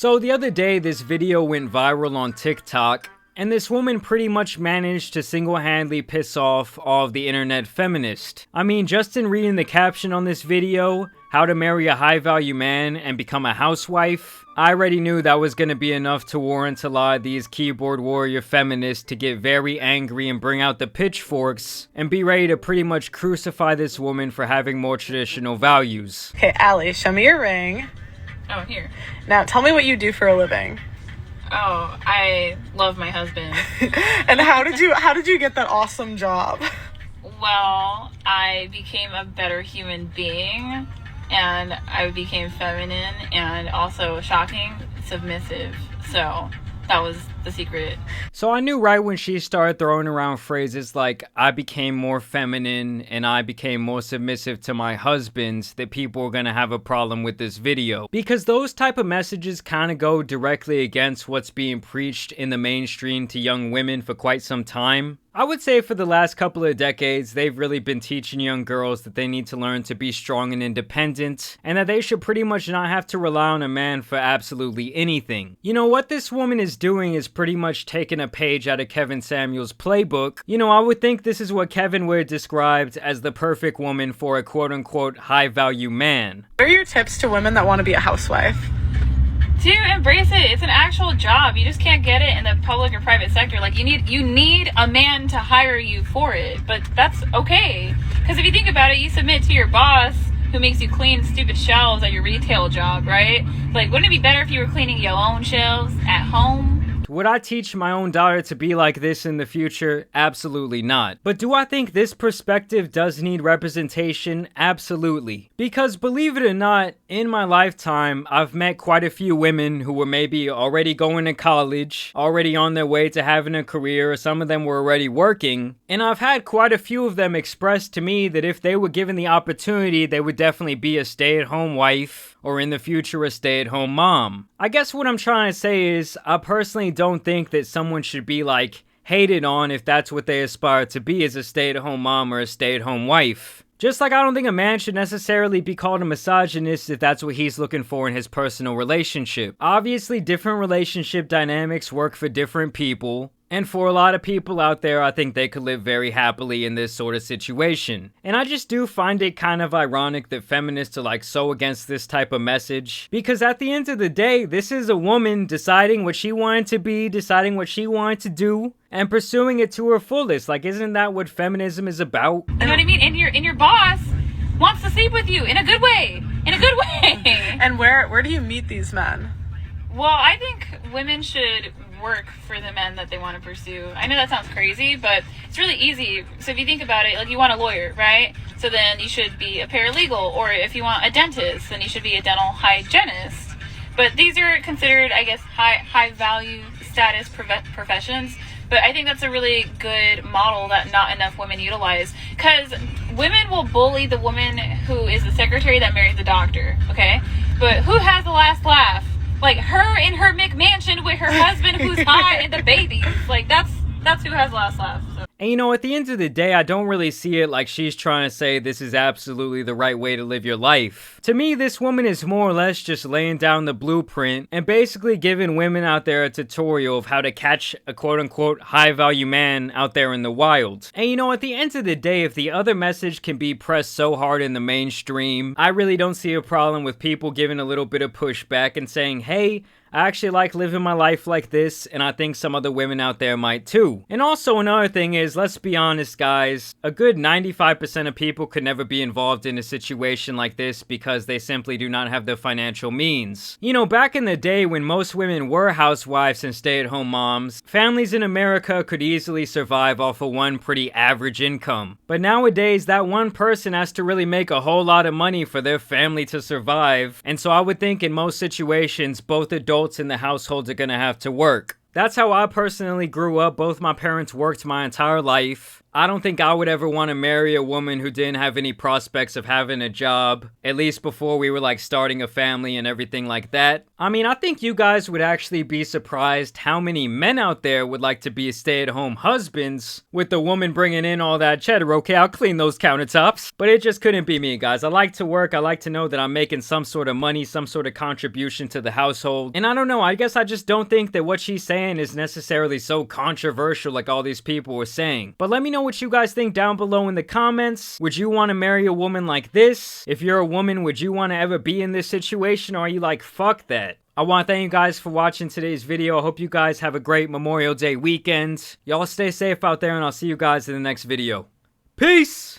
So the other day, this video went viral on TikTok, and this woman pretty much managed to single-handedly piss off all of the internet feminists. I mean, just in reading the caption on this video, how to marry a high-value man and become a housewife, I already knew that was gonna be enough to warrant a lot of these keyboard warrior feminists to get very angry and bring out the pitchforks and be ready to pretty much crucify this woman for having more traditional values. Okay, Allie, show me your ring. Oh, here. Now, tell me what you do for a living. Oh, I love my husband. And how did you get that awesome job? Well, I became a better human being, and I became feminine and also shocking, submissive. So that was the secret. So I knew right when she started throwing around phrases like, I became more feminine and I became more submissive to my husband, that people were gonna have a problem with this video. Because those type of messages kind of go directly against what's being preached in the mainstream to young women for quite some time. I would say for the last couple of decades, they've really been teaching young girls that they need to learn to be strong and independent, and that they should pretty much not have to rely on a man for absolutely anything. You know, what this woman is doing is pretty much taking a page out of Kevin Samuels' playbook. You know, I would think this is what Kevin would have described as the perfect woman for a quote-unquote high-value man. What are your tips to women that want to be a housewife? To embrace it. It's an actual job. You just can't get it in the public or private sector. Like, you need a man to hire you for it, but that's okay. Because if you think about it, you submit to your boss who makes you clean stupid shelves at your retail job, right? Like, wouldn't it be better if you were cleaning your own shelves at home? Would I teach my own daughter to be like this in the future? Absolutely not. But do I think this perspective does need representation? Absolutely. Because believe it or not, in my lifetime, I've met quite a few women who were maybe already going to college, already on their way to having a career, or some of them were already working, and I've had quite a few of them express to me that if they were given the opportunity, they would definitely be a stay-at-home wife, or in the future a stay-at-home mom. I guess what I'm trying to say is, I personally don't think that someone should be like hated on if that's what they aspire to be, as a stay-at-home mom or a stay-at-home wife. Just like I don't think a man should necessarily be called a misogynist if that's what he's looking for in his personal relationship. Obviously, different relationship dynamics work for different people. And for a lot of people out there, I think they could live very happily in this sort of situation. And I just do find it kind of ironic that feminists are like so against this type of message. Because at the end of the day, this is a woman deciding what she wanted to be, deciding what she wanted to do, and pursuing it to her fullest. Like, isn't that what feminism is about? You know what I mean? And your boss wants to sleep with you in a good way. In a good way. And where do you meet these men? Well, I think women should work for the men that they want to pursue. I know that sounds crazy, but it's really easy. So if you think about it, like, you want a lawyer, right? So then you should be a paralegal, or if you want a dentist, then you should be a dental hygienist. But these are considered, I guess, high value status professions. But I think that's a really good model that not enough women utilize, because women will bully the woman who is the secretary that marries the doctor, okay? But who has the last laugh? Like, her in her McMansion with her husband who's high and the babies. Like, that's who has the last laugh. So. And you know, at the end of the day, I don't really see it like she's trying to say this is absolutely the right way to live your life. To me, this woman is more or less just laying down the blueprint and basically giving women out there a tutorial of how to catch a quote-unquote high-value man out there in the wild. And you know, at the end of the day, if the other message can be pressed so hard in the mainstream, I really don't see a problem with people giving a little bit of pushback and saying, hey, I actually like living my life like this, and I think some other women out there might too. And also another thing is, let's be honest guys, a good 95% of people could never be involved in a situation like this because they simply do not have the financial means. You know, back in the day when most women were housewives and stay-at-home moms, families in America could easily survive off of one pretty average income. But nowadays, that one person has to really make a whole lot of money for their family to survive, and so I would think in most situations, both adults in the households are gonna have to work. That's how I personally grew up. Both my parents worked my entire life. I don't think I would ever want to marry a woman who didn't have any prospects of having a job, at least before we were like starting a family and everything like that. I mean, I think you guys would actually be surprised how many men out there would like to be stay-at-home husbands with the woman bringing in all that cheddar. Okay, I'll clean those countertops. But it just couldn't be me, guys. I like to work. I like to know that I'm making some sort of money, some sort of contribution to the household. And I don't know, I guess I just don't think that what she's saying is necessarily so controversial like all these people were saying. But let me know what you guys think down below in the comments. Would you want to marry a woman like this? If you're a woman, would you want to ever be in this situation, or are you like, fuck that? I want to thank you guys for watching today's video. I hope you guys have a great Memorial Day weekend. Y'all stay safe out there, and I'll see you guys in the next video. Peace!